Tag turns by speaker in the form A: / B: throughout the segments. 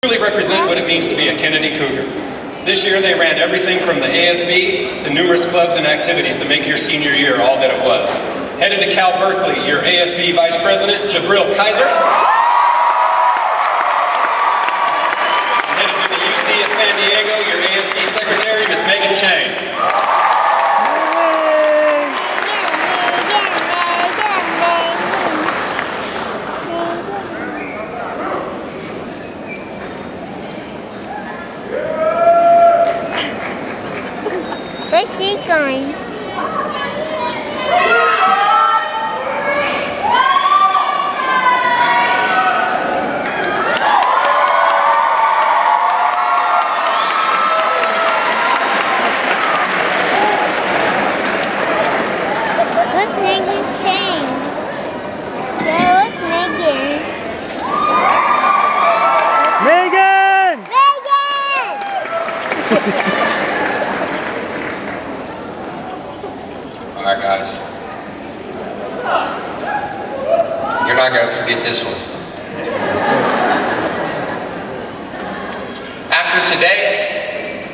A: Truly represent what it means to be a Kennedy Cougar. This year they ran everything from the ASB to numerous clubs and activities to make your senior year all that it was. Headed to Cal Berkeley, your ASB Vice President, Jibril Kyser. Headed to the UC at San Diego, your ASB Secretary, Ms. Cheng.
B: Where's she going? Look, Megan Cheng. Yeah, look, Megan.
C: Megan!
B: Megan!
D: Alright guys, you're not going to forget this one. After today,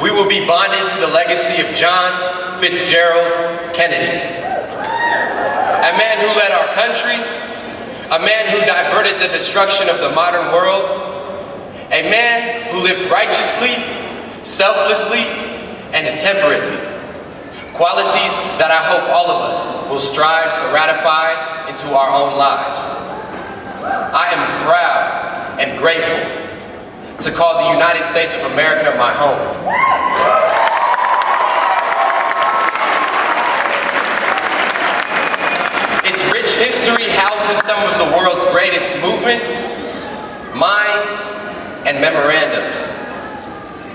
D: we will be bonded to the legacy of John Fitzgerald Kennedy. A man who led our country, a man who diverted the destruction of the modern world, a man who lived righteously, selflessly, and temperately. Qualities that I hope all of us will strive to ratify into our own lives. I am proud and grateful to call the United States of America my home. Its rich history houses some of the world's greatest movements, minds, and memorandums.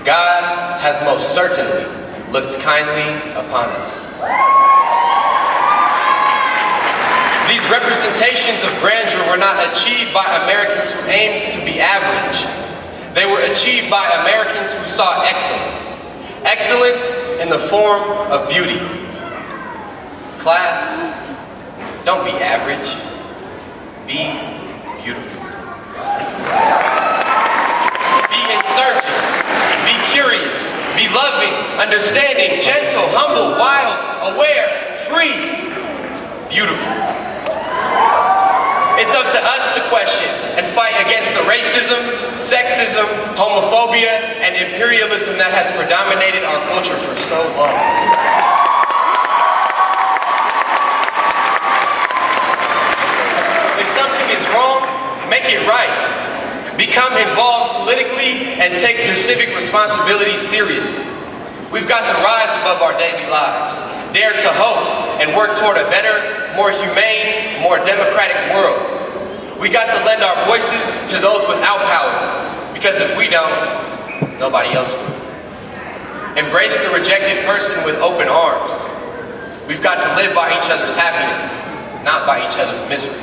D: God has most certainly looked kindly upon us. These representations of grandeur were not achieved by Americans who aimed to be average. They were achieved by Americans who saw excellence. Excellence in the form of beauty. Class, don't be average. Be beautiful. Be insurgent. Be curious. Be loving, understanding, gentle, humble, wild, aware, free, beautiful. It's up to us to question and fight against the racism, sexism, homophobia, and imperialism that has predominated our culture for so long. If something is wrong, make it right. Become involved politically and take your civic responsibilities seriously. We've got to rise above our daily lives, dare to hope, and work toward a better, more humane, more democratic world. We got to lend our voices to those without power, because if we don't, nobody else will. Embrace the rejected person with open arms. We've got to live by each other's happiness, not by each other's misery.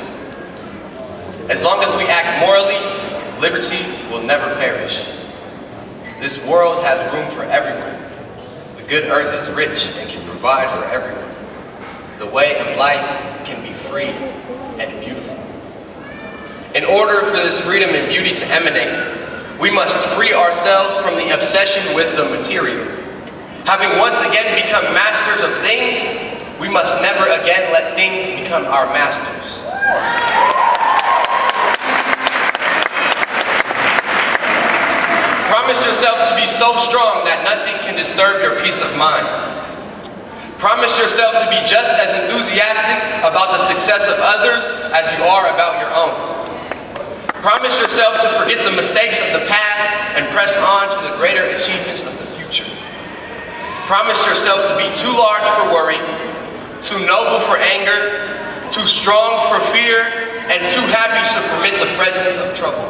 D: As long as we act morally, liberty will never perish. This world has room for everyone. The good earth is rich and can provide for everyone. The way of life can be free and beautiful. In order for this freedom and beauty to emanate, we must free ourselves from the obsession with the material. Having once again become masters of things, we must never again let things become our masters. Promise yourself to be so strong that nothing can disturb your peace of mind. Promise yourself to be just as enthusiastic about the success of others as you are about your own. Promise yourself to forget the mistakes of the past and press on to the greater achievements of the future. Promise yourself to be too large for worry, too noble for anger, too strong for fear, and too happy to permit the presence of trouble.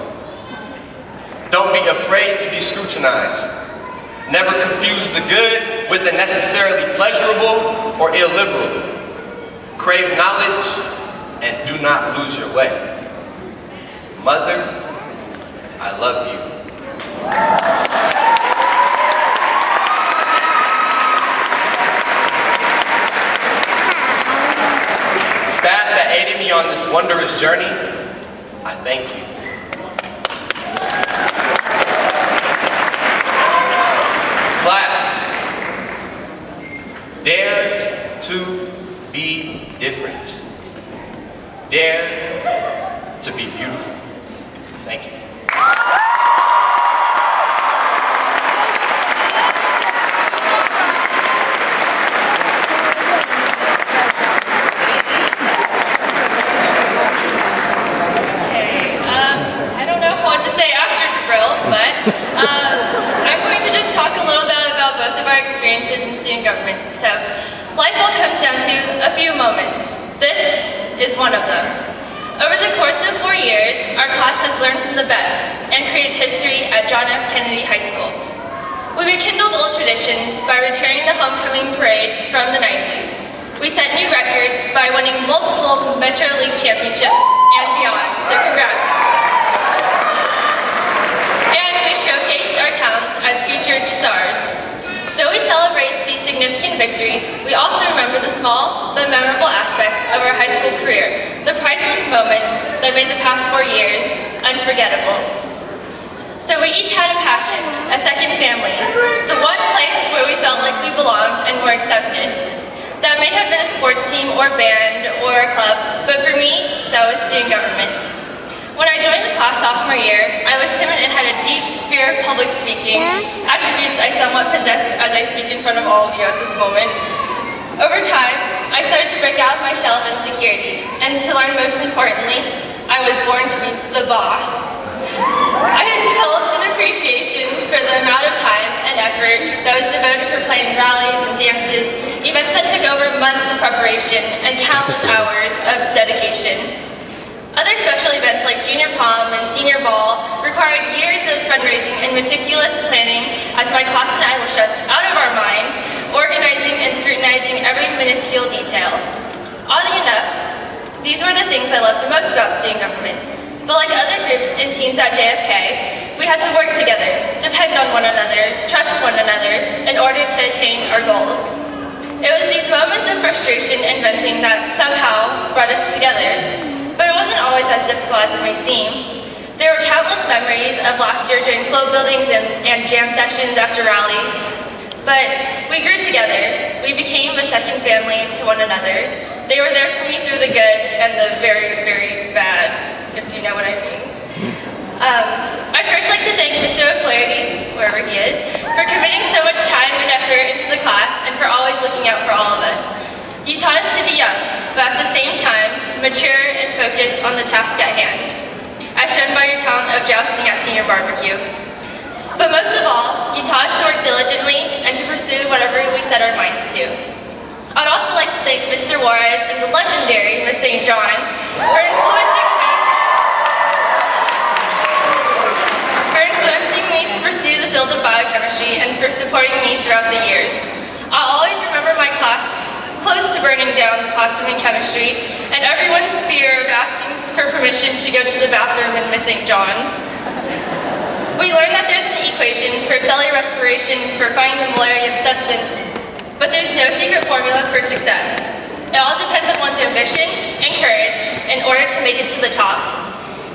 D: Don't be afraid to be scrutinized. Never confuse the good with the necessarily pleasurable or illiberal. Crave knowledge and do not lose your way. Mother, I love you. Staff that aided me on this wondrous journey, I thank you.
E: Over the course of 4 years, our class has learned from the best and created history at John F. Kennedy High School. We rekindled old traditions by returning the homecoming parade from the 90s. We set new records by winning multiple Metro League championships and beyond, so congrats. And we showcased our talents as future stars. Though we celebrate these significant victories, we also remember the small but memorable aspects of our high school career, the priceless moments that made the past 4 years unforgettable. So we each had a passion, a second family, the one place where we felt like we belonged and were accepted. That may have been a sports team or band or a club, but for me, that was student government. When I joined the class sophomore year, I was timid and had a deep fear of public speaking, attributes I somewhat possess as I speak in front of all of you at this moment. Over time, I started to break out of my shell of insecurity, and to learn most importantly, I was born to be the boss. I had developed an appreciation for the amount of time and effort that was devoted for planning rallies and dances, events that took over months of preparation and countless hours of dedication. Other special events like junior prom and senior ball required years of fundraising and meticulous planning as my class and I were stressed out of our minds, organizing and scrutinizing every minuscule detail. Oddly enough, these were the things I loved the most about student government. But like other groups and teams at JFK, we had to work together, depend on one another, trust one another in order to attain our goals. It was these moments of frustration and venting that somehow brought us together. But it wasn't always as difficult as it may seem. There were countless memories of laughter during float buildings and jam sessions after rallies. But we grew together. We became a second family to one another. They were there for me through the good and the very, very bad, if you know what I mean. I'd first like to thank Mr. O'Flaherty, wherever he is, for committing so much time and effort into the class and for always looking out for all of us. You taught us to be young, but at the same time, mature and focused on the task at hand, as shown by your talent of jousting at senior barbecue. But most of all, you taught us to work diligently and to pursue whatever we set our minds to. I'd also like to thank Mr. Juarez and the legendary Miss St. John for influencing me to pursue the field of biochemistry and for supporting me throughout the years. I'll always remember my class close to burning down the classroom in chemistry, and everyone's fear of asking for permission to go to the bathroom in Miss St. John's. We learned that there's an equation for cellular respiration for finding the molarity of substance, but there's no secret formula for success. It all depends on one's ambition and courage in order to make it to the top.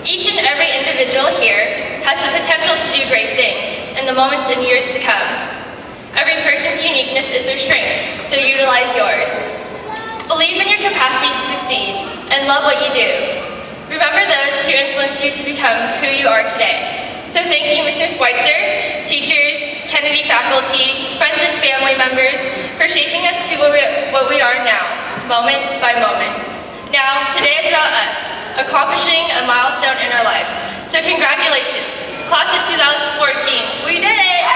E: Each and every individual here has the potential to do great things in the moments and years to come. Every person's uniqueness is their strength, so utilize yours. Believe in your capacity to succeed and love what you do. Remember those who influenced you to become who you are today. So thank you, Mr. Schweitzer, teachers, Kennedy faculty, friends and family members, for shaping us to what we are now, moment by moment. Now, today is about us, accomplishing a milestone in our lives. So congratulations, class of 2014, we did it!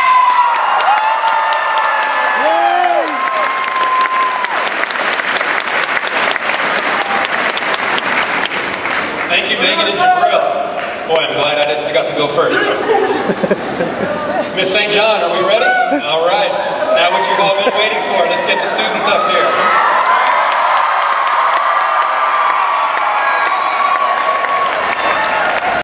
A: Thank you, Megan and Jibril. Boy, I'm glad I got to go first. Miss St. John, are we ready? All right. Now what you've all been waiting for, let's get the students up here.